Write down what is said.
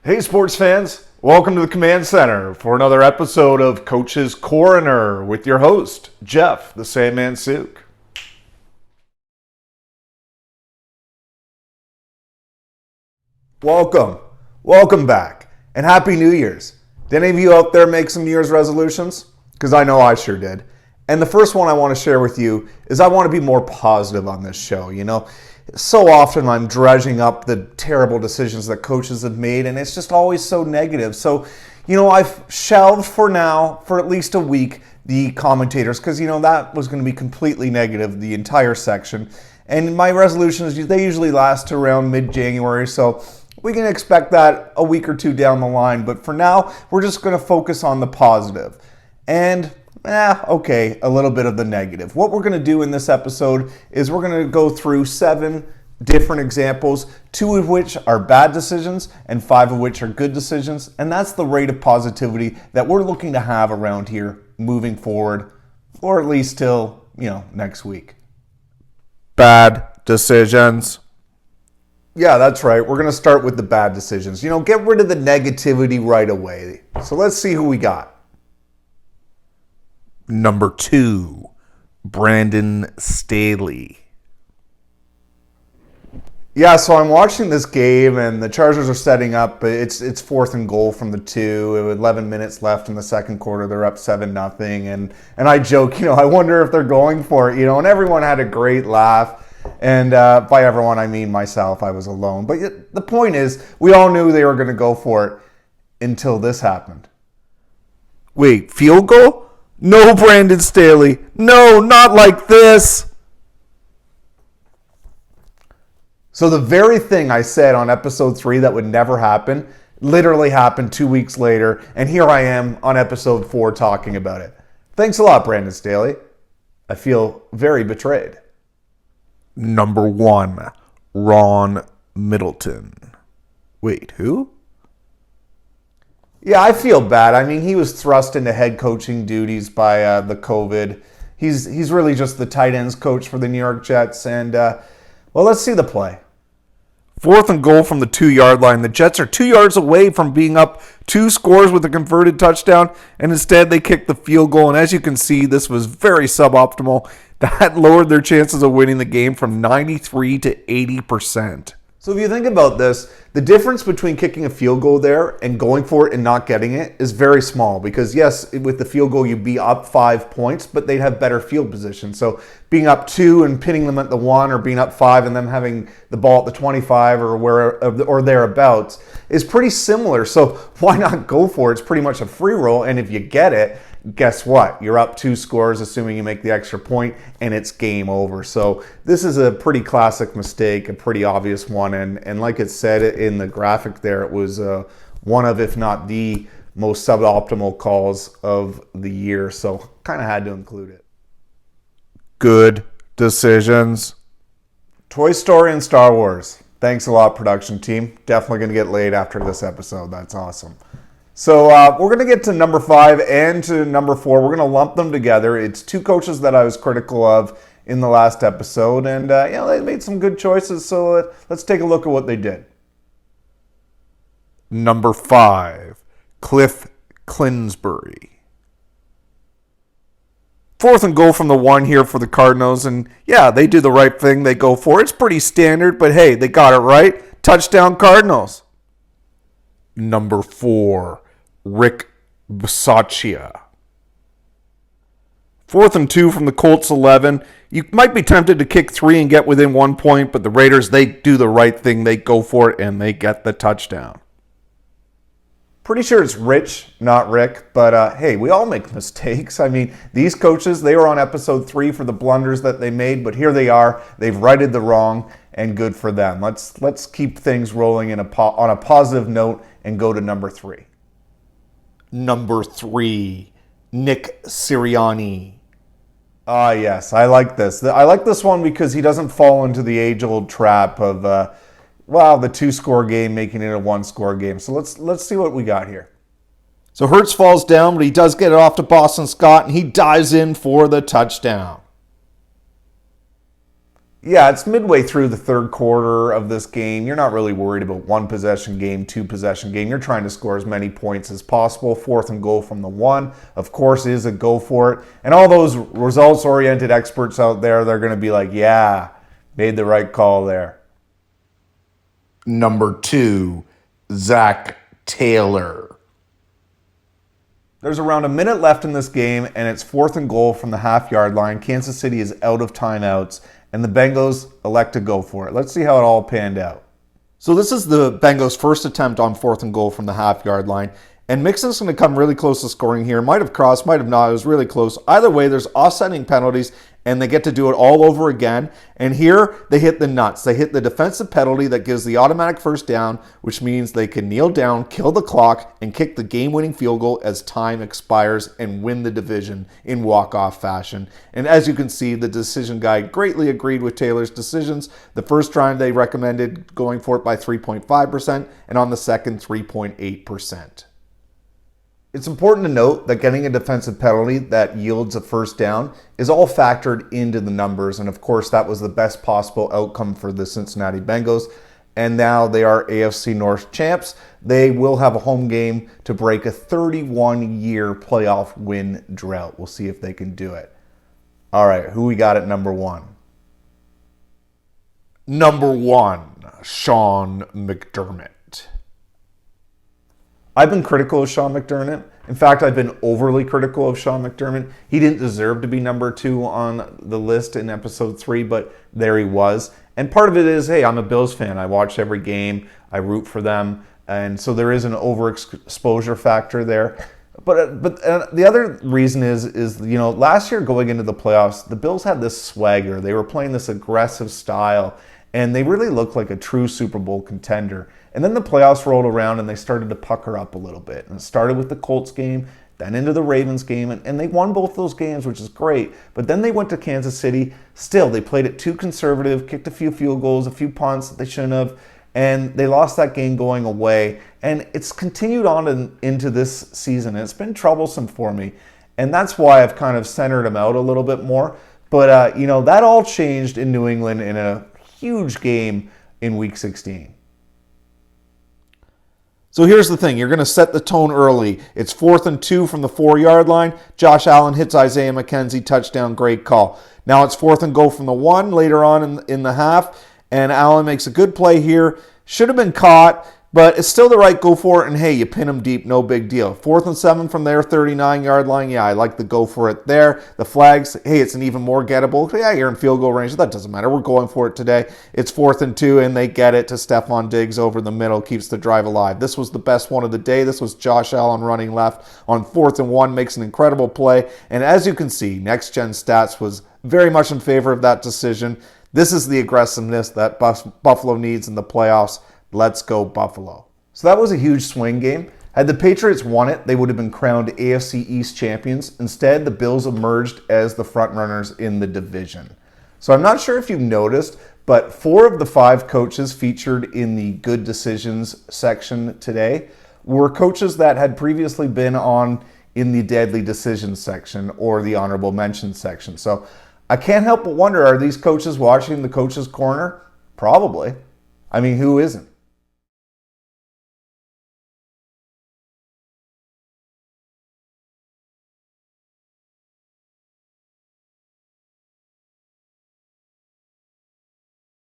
Hey sports fans, welcome to the Command Center for another episode of Coach's CorOner with your host, Jeff, the Sandman Sook. Welcome back, and Happy New Year's. Did any of you out there make some New Year's resolutions? Because I know I sure did. And the first one I want to share with you is I want to be more positive on this show. You know, so often I'm dredging up the terrible decisions that coaches have made, and it's just always so negative. So, you know, I've shelved for now, for at least a week, the commentators, because, you know, that was going to be completely negative, the entire section. And my resolutions, they usually last to around mid-January, so we can expect that a week or two down the line. But for now, we're just going to focus on the positive. And okay, a little bit of the negative. What we're going to do in this episode is we're going to go through 7 different examples, 2 of which are bad decisions and 5 of which are good decisions. And that's the rate of positivity that we're looking to have around here moving forward, or at least till, next week. Bad decisions. Yeah, that's right. We're going to start with the bad decisions. Get rid of the negativity right away. So let's see who we got. Number 2, Brandon Staley. Yeah, so I'm watching this game, and the Chargers are setting up. It's 4th and goal from the 2. With 11 minutes left in the second quarter, they're up 7-0. And I joke, I wonder if they're going for it, and everyone had a great laugh. And by everyone, I mean myself. I was alone. But the point is, we all knew they were going to go for it until this happened. Wait, field goal? No, Brandon Staley. No, not like this. So the very thing I said on episode 3 that would never happen literally happened 2 weeks later, and here I am on episode 4 talking about it. Thanks a lot, Brandon Staley. I feel very betrayed. Number 1, Ron Middleton. Wait, who? Yeah, I feel bad. I mean, he was thrust into head coaching duties by the COVID. He's really just the tight ends coach for the New York Jets. And, let's see the play. 4th and goal from the 2-yard line. The Jets are 2 yards away from being up 2 scores with a converted touchdown, and instead they kicked the field goal. And as you can see, this was very suboptimal. That lowered their chances of winning the game from 93 to 80%. So if you think about this, the difference between kicking a field goal there and going for it and not getting it is very small, because yes, with the field goal you'd be up 5 points, but they'd have better field position. So being up 2 and pinning them at the 1, or being up 5 and them having the ball at the 25 or thereabouts is pretty similar. So why not go for it? It's pretty much a free roll, and if you get it, guess what? You're up 2 scores, assuming you make the extra point, and it's game over. So this is a pretty classic mistake, a pretty obvious one. And like it said in the graphic there, it was one of, if not the most suboptimal calls of the year. So kind of had to include it. Good decisions. Toy Story and Star Wars. Thanks a lot, production team. Definitely going to get laid after this episode. That's awesome. So we're going to get to number 5 and to number 4. We're going to lump them together. It's 2 coaches that I was critical of in the last episode. And, they made some good choices. So let's take a look at what they did. Number 5, Cliff Clinsbury. 4th and goal from the 1 here for the Cardinals. And, yeah, they do the right thing. They go for it. It's pretty standard. But, hey, they got it right. Touchdown Cardinals. Number 4, Rick Bisaccia. 4th and 2 from the Colts 11. You might be tempted to kick 3 and get within 1 point, but the Raiders, they do the right thing. They go for it, and they get the touchdown. Pretty sure it's Rich, not Rick, but hey, we all make mistakes. I mean, these coaches, they were on episode 3 for the blunders that they made, but here they are. They've righted the wrong, and good for them. Let's keep things rolling on a positive note and go to number 3. Number 3, Nick Sirianni. Ah, yes, I like this. I like this one because he doesn't fall into the age-old trap of, the 2-score game making it a 1-score game. So let's see what we got here. So Hurts falls down, but he does get it off to Boston Scott, and he dives in for the touchdown. Yeah, it's midway through the third quarter of this game. You're not really worried about one possession game, two possession game. You're trying to score as many points as possible. 4th and goal from the 1, of course, is a go for it. And all those results-oriented experts out there, they're going to be like, yeah, made the right call there. Number 2, Zach Taylor. There's around a minute left in this game, and it's 4th and goal from the half-yard line. Kansas City is out of timeouts, and the Bengals elect to go for it. Let's see how it all panned out. So this is the Bengals' first attempt on 4th and goal from the half-yard line. And Mixon's going to come really close to scoring here. Might have crossed, might have not. It was really close. Either way, there's offsetting penalties, and they get to do it all over again. And here, they hit the nuts. They hit the defensive penalty that gives the automatic first down, which means they can kneel down, kill the clock, and kick the game-winning field goal as time expires and win the division in walk-off fashion. And as you can see, the decision guide greatly agreed with Taylor's decisions. The first drive, they recommended going for it by 3.5%, and on the second, 3.8%. It's important to note that getting a defensive penalty that yields a first down is all factored into the numbers. And of course, that was the best possible outcome for the Cincinnati Bengals. And now they are AFC North champs. They will have a home game to break a 31-year playoff win drought. We'll see if they can do it. All right, who we got at number 1? Number 1, Sean McDermott. I've been critical of Sean McDermott. In fact, I've been overly critical of Sean McDermott. He didn't deserve to be number 2 on the list in episode 3, but there he was. And part of it is, hey, I'm a Bills fan. I watch every game. I root for them. And so there is an overexposure factor there. But the other reason is last year going into the playoffs, the Bills had this swagger. They were playing this aggressive style, and they really looked like a true Super Bowl contender. And then the playoffs rolled around and they started to pucker up a little bit. And it started with the Colts game, then into the Ravens game, and they won both those games, which is great. But then they went to Kansas City. Still, they played it too conservative, kicked a few field goals, a few punts that they shouldn't have, and they lost that game going away. And it's continued on into this season. And it's been troublesome for me. And that's why I've kind of centered them out a little bit more. But, that all changed in New England in a huge game in Week 16. So here's the thing. You're going to set the tone early. It's 4th and 2 from the 4-yard line. Josh Allen hits Isaiah McKenzie. Touchdown. Great call. Now it's 4th and goal from the 1 later on in the half. And Allen makes a good play here. Should have been caught, but it's still the right go for it. And hey, you pin him deep. No big deal. 4th and 7 from their 39-yard line. Yeah, I like the go for it there. The flags, hey, it's an even more gettable. Yeah, you're in field goal range. That doesn't matter. We're going for it today. It's 4th and 2, and they get it to Stephon Diggs over the middle. Keeps the drive alive. This was the best one of the day. This was Josh Allen running left on 4th and 1. Makes an incredible play. And as you can see, Next Gen Stats was very much in favor of that decision. This is the aggressiveness that Buffalo needs in the playoffs. Let's go Buffalo. So that was a huge swing game. Had the Patriots won it, they would have been crowned AFC East champions. Instead, the Bills emerged as the frontrunners in the division. So I'm not sure if you've noticed, but 4 of the 5 coaches featured in the good decisions section today were coaches that had previously been in the deadly decisions section or the honorable mention section. So I can't help but wonder, are these coaches watching the Coach's Corner? Probably. I mean, who isn't?